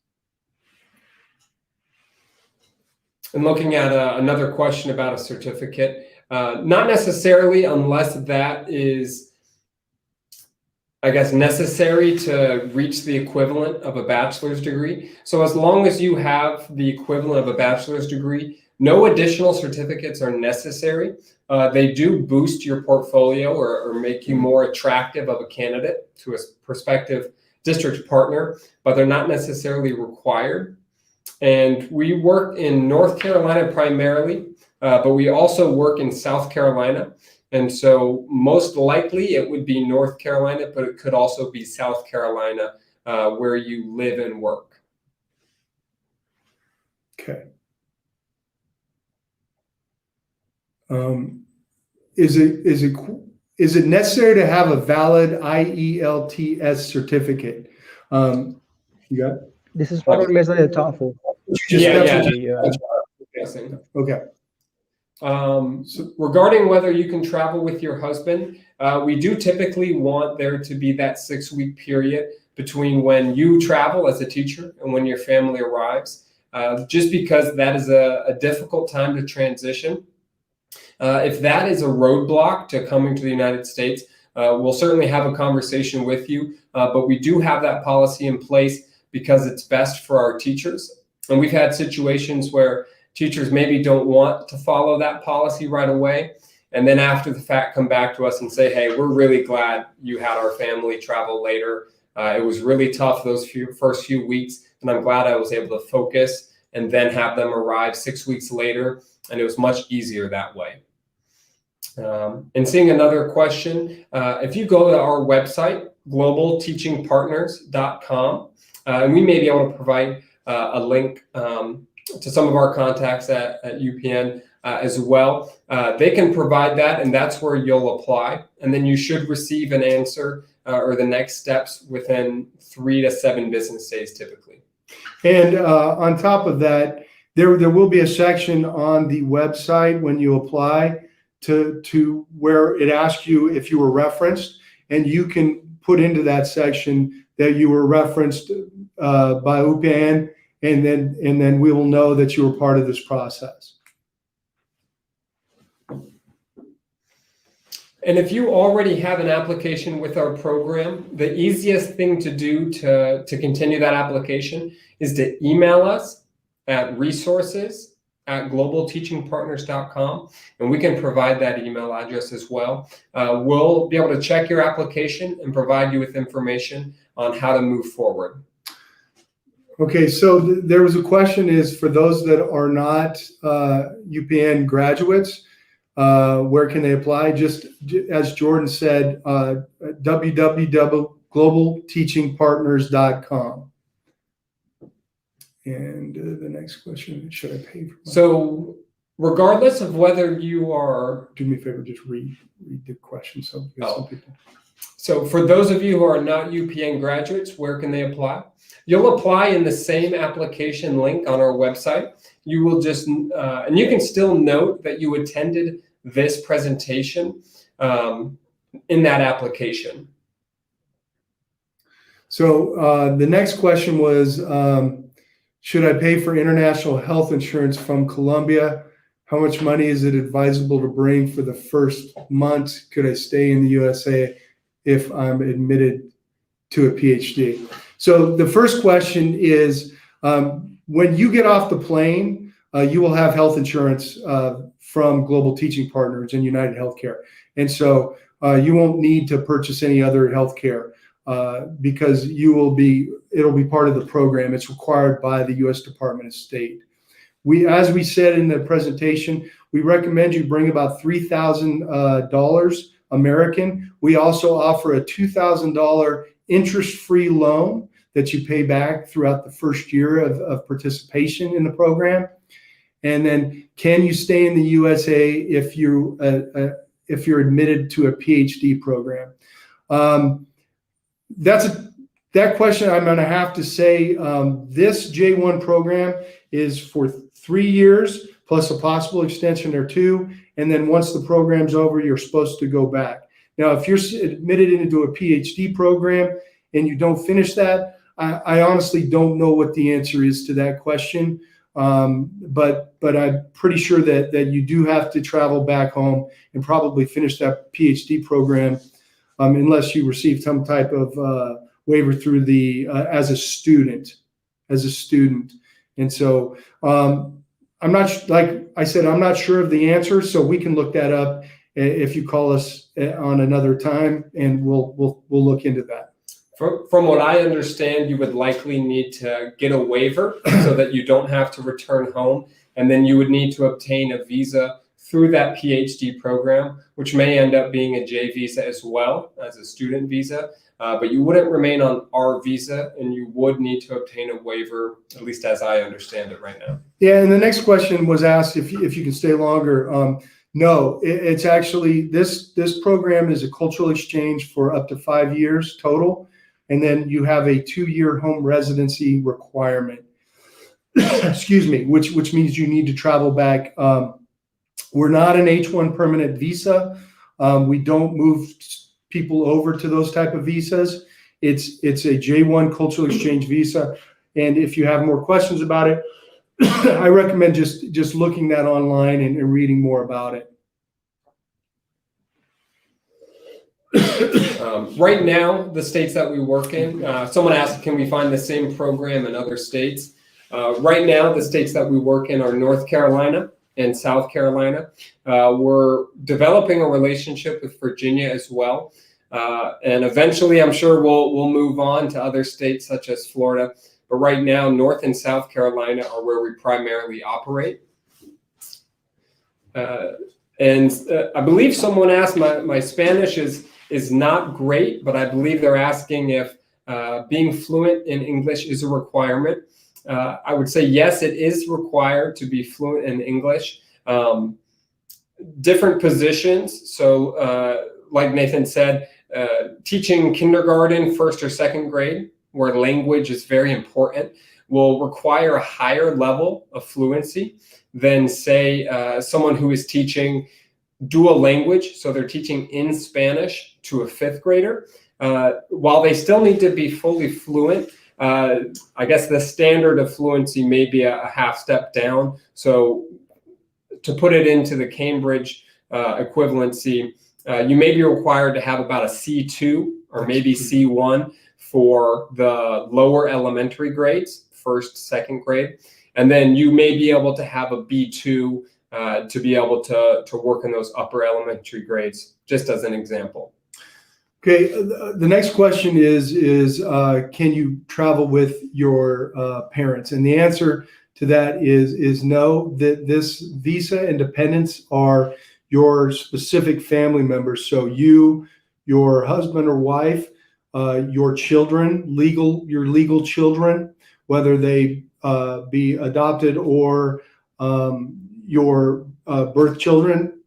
And looking at another question about a certificate, not necessarily unless that is, I guess, necessary to reach the equivalent of a bachelor's degree. So as long as you have the equivalent of a bachelor's degree, no additional certificates are necessary. They do boost your portfolio or make you more attractive of a candidate to a prospective district partner, but they're not necessarily required. And we work in North Carolina primarily, but we also work in South Carolina. And so most likely it would be North Carolina, but it could also be South Carolina where you live and work. Okay. Is it necessary to have a valid IELTS certificate? You got it? This is more or less like the TOEFL. Okay. So regarding whether you can travel with your husband, we do typically want there to be that 6-week period between when you travel as a teacher and when your family arrives, just because that is a difficult time to transition. If that is a roadblock to coming to the United States, we'll certainly have a conversation with you, but we do have that policy in place because it's best for our teachers. And we've had situations where teachers maybe don't want to follow that policy right away, and then after the fact come back to us and say, hey, we're really glad you had our family travel later. It was really tough those first few weeks, and I'm glad I was able to focus and then have them arrive 6 weeks later, and it was much easier that way. And seeing another question, if you go to our website, globalteachingpartners.com, and we may be able to provide a link to some of our contacts at UPN as well. They can provide that, and that's where you'll apply. And then you should receive an answer or the next steps within 3 to 7 business days typically. And on top of that, there will be a section on the website when you apply to where it asks you if you were referenced, and you can put into that section that you were referenced by UPN, and then we will know that you were part of this process. And if you already have an application with our program, the easiest thing to do to continue that application is to email us at resources@globalteachingpartners.com, and we can provide that email address as well. We'll be able to check your application and provide you with information on how to move forward. Okay, so there was a question is for those that are not UPN graduates, where can they apply? Just as Jordan said, www.globalteachingpartners.com. And the next question, should I pay for So Regardless of whether you are, Do me a favor, just read the question. So, because some people. so for those of you who are not UPN graduates, where can they apply? You'll apply in the same application link on our website. You will just, and you can still note that you attended this presentation in that application. So the next question was, should I pay for international health insurance from Colombia? How much money is it advisable to bring for the first month? Could I stay in the USA if I'm admitted to a PhD? So the first question is, when you get off the plane, you will have health insurance from Global Teaching Partners and United Healthcare. And so you won't need to purchase any other healthcare because it'll be part of the program. It's required by the U.S. Department of State. As we said in the presentation, we recommend you bring about $3,000 American. We also offer a $2,000 interest-free loan that you pay back throughout the first year of participation in the program. And then, can you stay in the USA if you're admitted to a PhD program? That question, I'm going to have to say, this J1 program is for 3 years plus a possible extension or 2. And then once the program's over, you're supposed to go back. Now, if you're admitted into a PhD program and you don't finish that, I honestly don't know what the answer is to that question. But I'm pretty sure that you do have to travel back home and probably finish that PhD program unless you receive some type of waiver through the as a student. And so I'm not, like I said, I'm not sure of the answer, so we can look that up if you call us on another time, and we'll look into that. From what I understand, you would likely need to get a waiver so that you don't have to return home, and then you would need to obtain a visa through that PhD program, which may end up being a J visa as well as a student visa. But you wouldn't remain on our visa, and you would need to obtain a waiver, at least as I understand it right now. Yeah, and the next question was asked if you can stay longer. No, it's actually, this program is a cultural exchange for up to 5 years total, and then you have a 2-year home residency requirement. Excuse me, which means you need to travel back. We're not an H-1 permanent visa. We don't move people over to those type of visas. It's a J1 cultural exchange visa. And if you have more questions about it, I recommend just looking that online and reading more about it. Right now, the states that we work in, someone asked, can we find the same program in other states? Right now, the states that we work in are North Carolina and South Carolina. We're developing a relationship with Virginia as well. And eventually, I'm sure we'll move on to other states such as Florida. But right now, North and South Carolina are where we primarily operate. And I believe someone asked, my Spanish is not great, but I believe they're asking if being fluent in English is a requirement. I would say yes, it is required to be fluent in English. Different positions. So like Nathan said, teaching kindergarten, 1st or 2nd grade, where language is very important, will require a higher level of fluency than, say, someone who is teaching dual language. So they're teaching in Spanish to a 5th grader. While they still need to be fully fluent, I guess the standard of fluency may be a half step down. So to put it into the Cambridge equivalency, you may be required to have about a C2 or maybe C1 for the lower elementary grades, 1st, 2nd grade. And then you may be able to have a B2 to be able to work in those upper elementary grades, just as an example. Okay, the next question is can you travel with your parents? And the answer to that is no. That this visa and dependents are your specific family members. So you, your husband or wife, your children, your legal children, whether they be adopted or your birth children,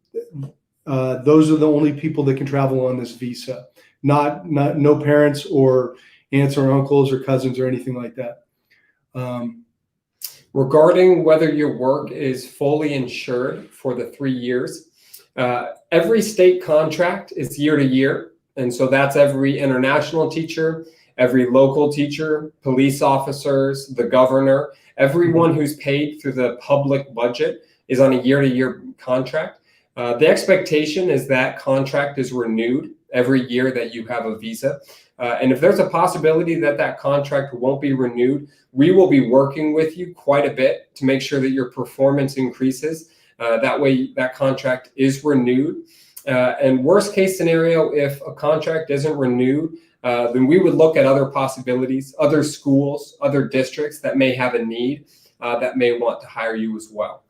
those are the only people that can travel on this visa. No parents or aunts or uncles or cousins or anything like that. Regarding whether your work is fully insured for the 3 years, every state contract is year to year. And so that's every international teacher, every local teacher, police officers, the governor, everyone who's paid through the public budget is on a year-to-year contract. The expectation is that contract is renewed every year that you have a visa. And if there's a possibility that that contract won't be renewed, we will be working with you quite a bit to make sure that your performance increases. That way that contract is renewed. And worst case scenario, if a contract isn't renewed, then we would look at other possibilities, other schools, other districts that may have a need that may want to hire you as well.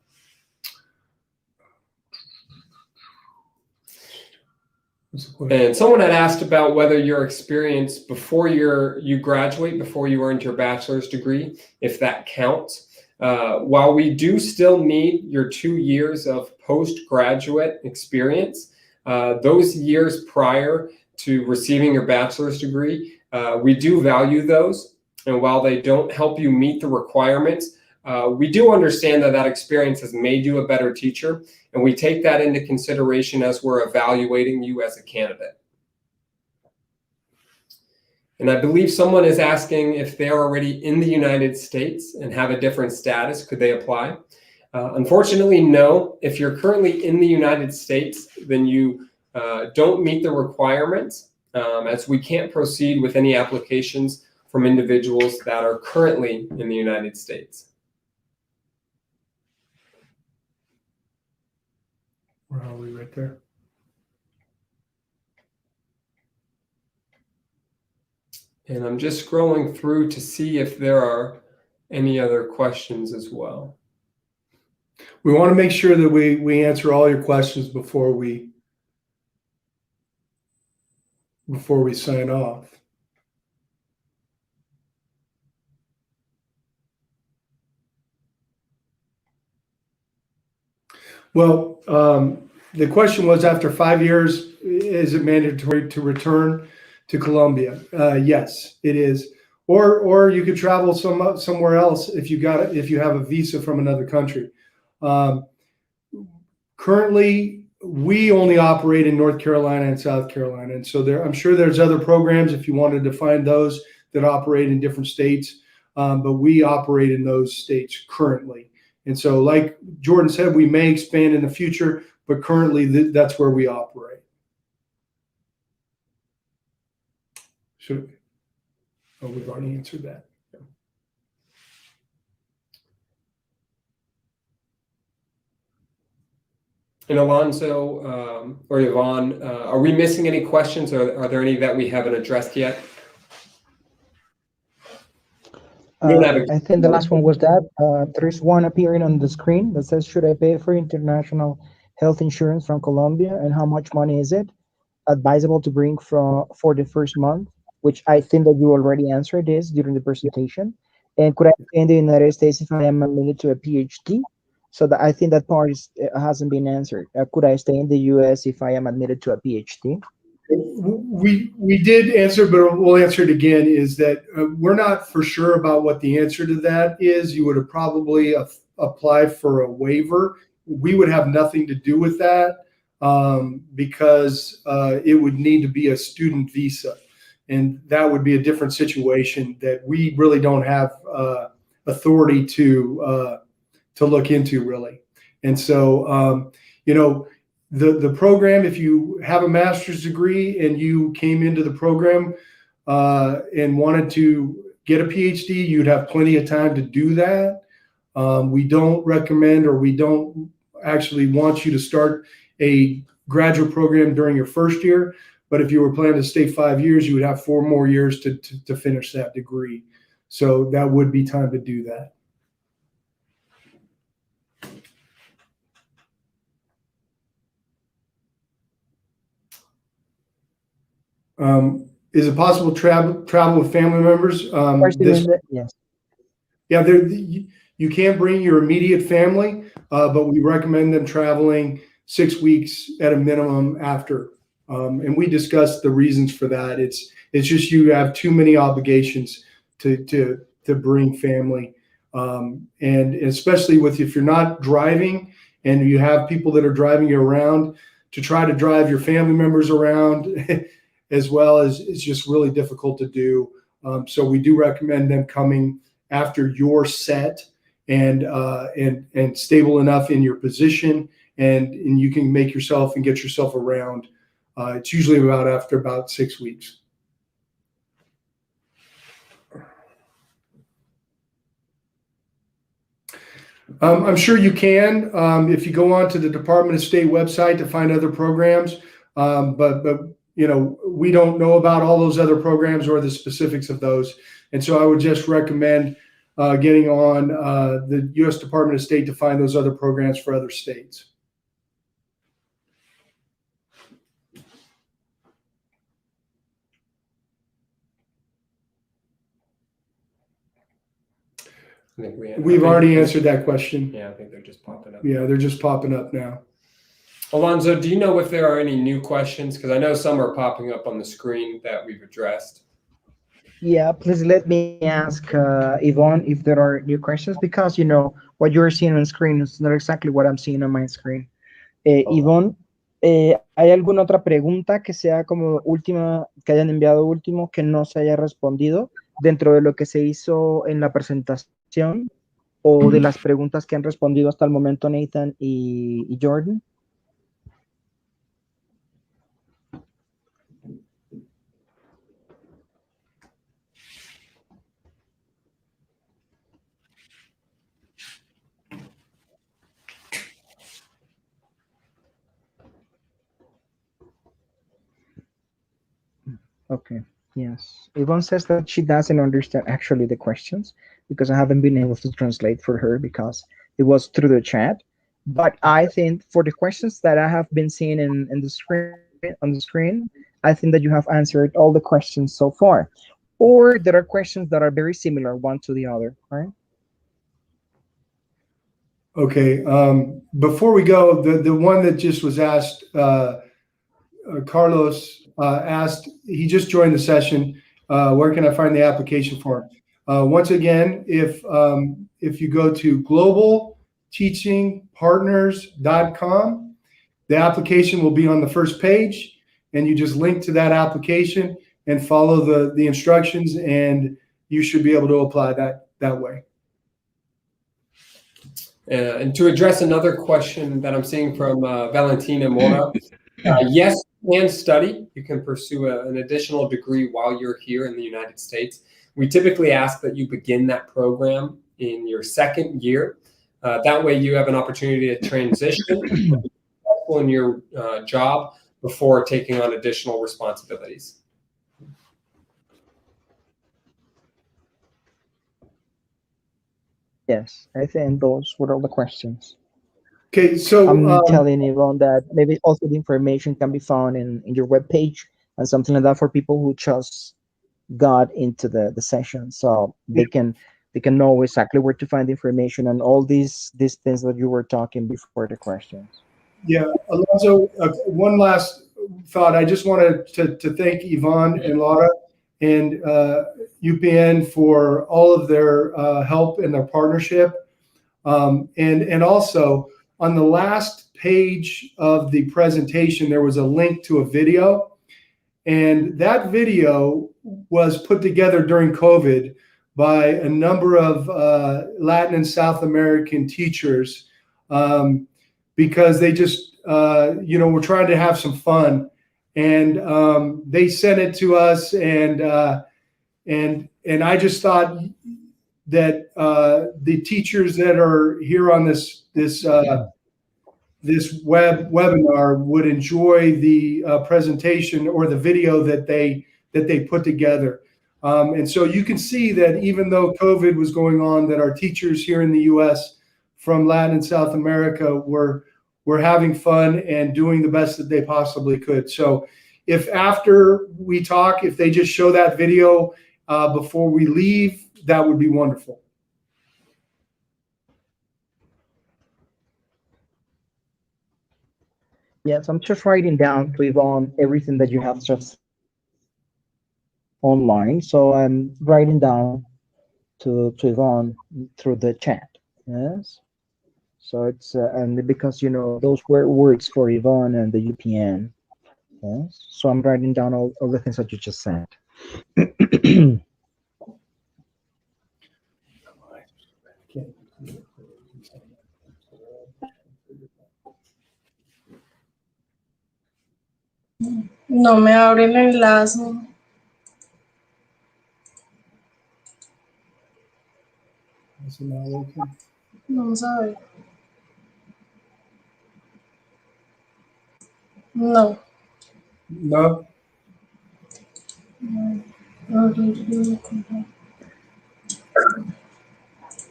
And someone had asked about whether your experience before you graduate, before you earned your bachelor's degree, if that counts. While we do still need your 2 years of postgraduate experience, those years prior to receiving your bachelor's degree, we do value those. And while they don't help you meet the requirements, we do understand that that experience has made you a better teacher, and we take that into consideration as we're evaluating you as a candidate. And I believe someone is asking if they're already in the United States and have a different status, could they apply? Unfortunately, no. If you're currently in the United States, then you don't meet the requirements, as we can't proceed with any applications from individuals that are currently in the United States. Where are we? Right there. And I'm just scrolling through to see if there are any other questions as well. We want to make sure that we answer all your questions before we sign off. Well, the question was, after 5 years, is it mandatory to return to Colombia? Yes, it is. Or you could travel somewhere else if you have a visa from another country. Currently, we only operate in North Carolina and South Carolina, and so I'm sure there's other programs if you wanted to find those that operate in different states, but we operate in those states currently. And so, like Jordan said, we may expand in the future, but currently that's where we operate. We've already answered that. And Alonso or Yvonne, are we missing any questions, or are there any that we haven't addressed yet? I think the last one was that. There is one appearing on the screen that says, should I pay for international health insurance from Colombia, and how much money is it advisable to bring for the first month? Which I think that you already answered this during the presentation. And could I stay in the United States if I am admitted to a PhD? So I think that part hasn't been answered. Could I stay in the US if I am admitted to a PhD? We did answer, but we'll answer it again, is that we're not for sure about what the answer to that is. You would have probably applied for a waiver. We would have nothing to do with that because it would need to be a student visa. And that would be a different situation that we really don't have authority to look into, really. And so, the program, if you have a master's degree and you came into the program and wanted to get a PhD, you'd have plenty of time to do that. We don't recommend, or we don't actually want you to start a graduate program during your first year. But if you were planning to stay 5 years, you would have 4 more years to finish that degree. So that would be time to do that. Is it possible to travel with family members? Yes. Yeah, you can't bring your immediate family, but we recommend them traveling 6 weeks at a minimum after. And we discussed the reasons for that. It's just you have too many obligations to bring family, and especially if you're not driving and you have people that are driving you around, to try to drive your family members around as well as it's just really difficult to do. So we do recommend them coming after you're set and stable enough in your position, and you can make yourself and get yourself around. It's usually after about 6 weeks. I'm sure you can if you go on to the Department of State website to find other programs, but we don't know about all those other programs or the specifics of those, and so I would just recommend getting on the U.S. Department of State to find those other programs for other states. I think We've already answered that question. Yeah, I think they're just popping up. Yeah, they're just popping up now. Alonzo, do you know if there are any new questions? Because I know some are popping up on the screen that we've addressed. Yeah, please let me ask Yvonne if there are new questions, because what you're seeing on screen is not exactly what I'm seeing on my screen. Yvonne, ¿hay alguna otra pregunta que sea como última, que hayan enviado último, que no se haya respondido dentro de lo que se hizo en la presentación o de las preguntas que han respondido hasta el momento Nathan y Jordan? Okay, yes. Yvonne says that she doesn't understand actually the questions because I haven't been able to translate for her because it was through the chat. But I think for the questions that I have been seeing in the screen on the screen, I think that you have answered all the questions so far. Or there are questions that are very similar one to the other, right? Okay. Before we go, the one that just was asked, Carlos asked, he just joined the session. Where can I find the application form? Once again, if you go to globalteachingpartners.com, the application will be on the first page, and you just link to that application and follow the instructions, and you should be able to apply that way. And to address another question that I'm seeing from Valentina Mora, yes, you can study. You can pursue an additional degree while you're here in the United States. We typically ask that you begin that program in your second year. That way you have an opportunity to transition in your job before taking on additional responsibilities. Yes, I think those were all the questions. Okay, so I'm telling Yvonne that maybe also the information can be found in your webpage and something like that for people who just got into the session, so they can know exactly where to find the information and all these things that you were talking before the questions. Yeah, Alonzo, one last thought. I just wanted to thank Yvonne and Laura and UPN for all of their help and their partnership. And also, on the last page of the presentation, there was a link to a video. And that video was put together during COVID by a number of Latin and South American teachers because they just, were trying to have some fun. And they sent it to us, and I just thought that the teachers that are here on this webinar would enjoy the presentation or the video that they put together. And so you can see that even though COVID was going on, that our teachers here in the U.S. from Latin and South America were having fun and doing the best that they possibly could. So if after we talk, if they just show that video before we leave, that would be wonderful. Yes, I'm just writing down to Yvonne everything that you have just online. So I'm writing down to Yvonne through the chat. Yes. So it's and because you know those were words for Yvonne and the UPN. Yes. So I'm writing down all the things that you just said. No me abre el enlace. Is it not working? Vamos a ver. No. No.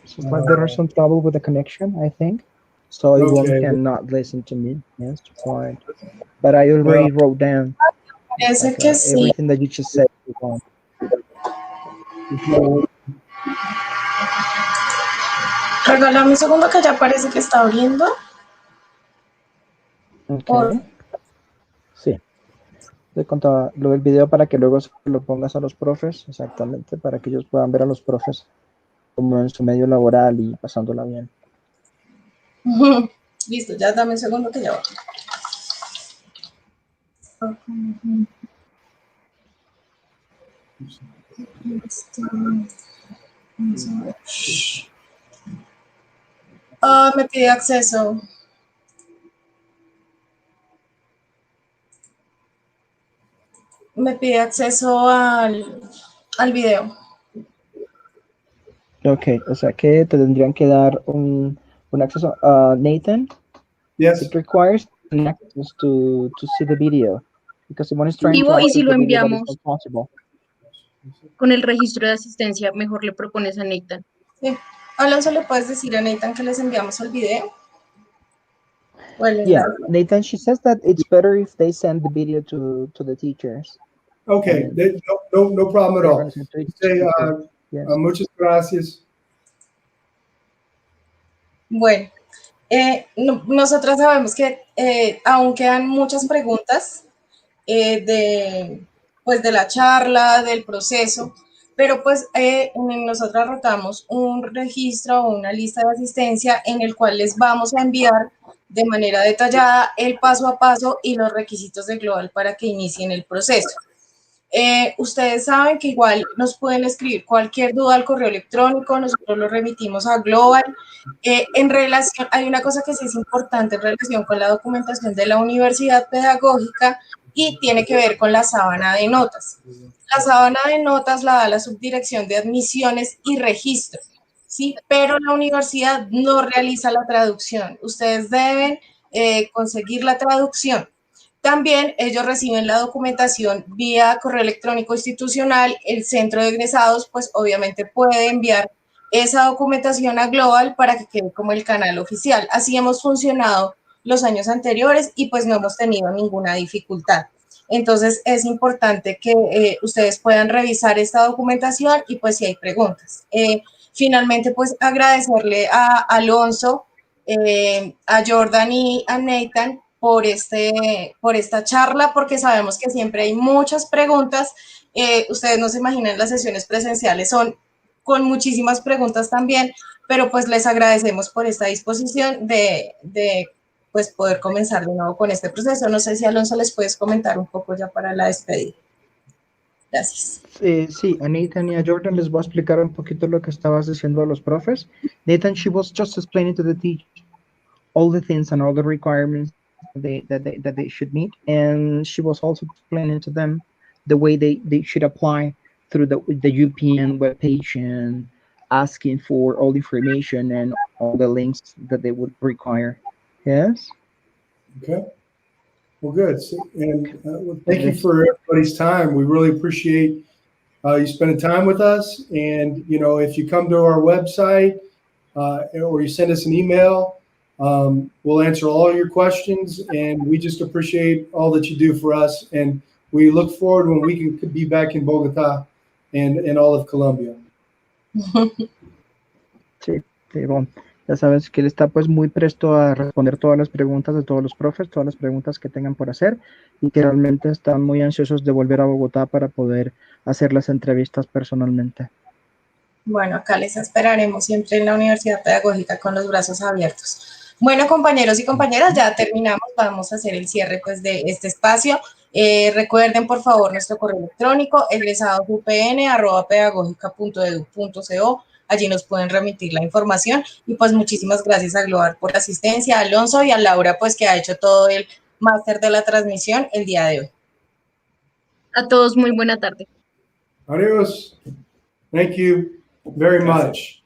So far, there is some trouble with the connection, I think. So Yvonne Okay. cannot listen to me. Yes, fine. But I already wrote down Parece like que sí. everything that you just said, Yvonne. Regálame un segundo que ya parece que está abriendo. Okay. Sí. Te contaba lo del video para que luego se lo pongas a los profes, exactamente, para que ellos puedan ver a los profes como en su medio laboral y pasándola bien. Listo, ya dame un segundo que ya va. Me pide acceso. Me pide acceso al video. Ok, o sea que te tendrían que dar un acceso a Nathan. Yes. It requires an access to see the video because someone is trying to Ivo, y si access lo the video, but it's enviamos not possible. con el registro de asistencia, mejor le propones a Nathan. Sí. Alonso, ¿le puedes decir a Nathan que les enviamos el video? Yeah, Nathan, she says that it's better if they send the video to the teachers. Okay. No problem at all. Say, Yes. muchas gracias. Bueno, nosotras sabemos que aún quedan muchas preguntas pues de la charla, del proceso, pero pues nosotras rotamos un registro o una lista de asistencia en el cual les vamos a enviar de manera detallada el paso a paso y los requisitos de Global para que inicien el proceso. Ustedes saben que igual nos pueden escribir cualquier duda al correo electrónico, nosotros lo remitimos a Global. En relación, hay una cosa que sí es importante en relación con la documentación de la universidad pedagógica y tiene que ver con la sábana de notas. La sábana de notas la da la Subdirección de Admisiones y Registro, ¿sí? Pero la universidad no realiza la traducción. Ustedes deben conseguir la traducción. También ellos reciben la documentación vía correo electrónico institucional. El centro de egresados, pues obviamente puede enviar esa documentación a Global para que quede como el canal oficial. Así hemos funcionado los años anteriores y pues no hemos tenido ninguna dificultad. Entonces es importante que ustedes puedan revisar esta documentación y pues si hay preguntas. Finalmente, pues agradecerle a Alonso, a Jordan y a Nathan por esta charla, porque sabemos que siempre hay muchas preguntas. Ustedes no se imaginan, las sesiones presenciales son con muchísimas preguntas también, pero pues les agradecemos por esta disposición de pues poder comenzar de nuevo con este proceso. No sé si Alonso les puedes comentar un poco ya para la despedida. Gracias. Sí, a Nathan y a Jordan les voy a explicar un poquito lo que estabas diciendo a los profes. Nathan, she was just explaining to the teachers all the things and all the requirements that they should meet, and she was also explaining to them the way they should apply through the UPN webpage and asking for all the information and all the links that they would require. Yes. Okay. Well, good. And thank you for everybody's time. We really appreciate you spending time with us. And, you know, if you come to our website or you send us an email, we'll answer all your questions. And we just appreciate all that you do for us. And we look forward when we can be back in Bogota and all of Colombia. Sí, Ivonne. Ya sabes que él está pues muy presto a responder todas las preguntas de todos los profes, todas las preguntas que tengan por hacer y que realmente están muy ansiosos de volver a Bogotá para poder hacer las entrevistas personalmente. Bueno, acá les esperaremos siempre en la Universidad Pedagógica con los brazos abiertos. Bueno, compañeros y compañeras, ya terminamos. Vamos a hacer el cierre pues, de este espacio. Recuerden, por favor, nuestro correo electrónico, egresadosupn@pedagogica.edu.co. Allí nos pueden remitir la información. Y pues muchísimas gracias a Global por la asistencia, a Alonso y a Laura, pues que ha hecho todo el máster de la transmisión el día de hoy. A todos, muy buena tarde. Adios. Thank you very much.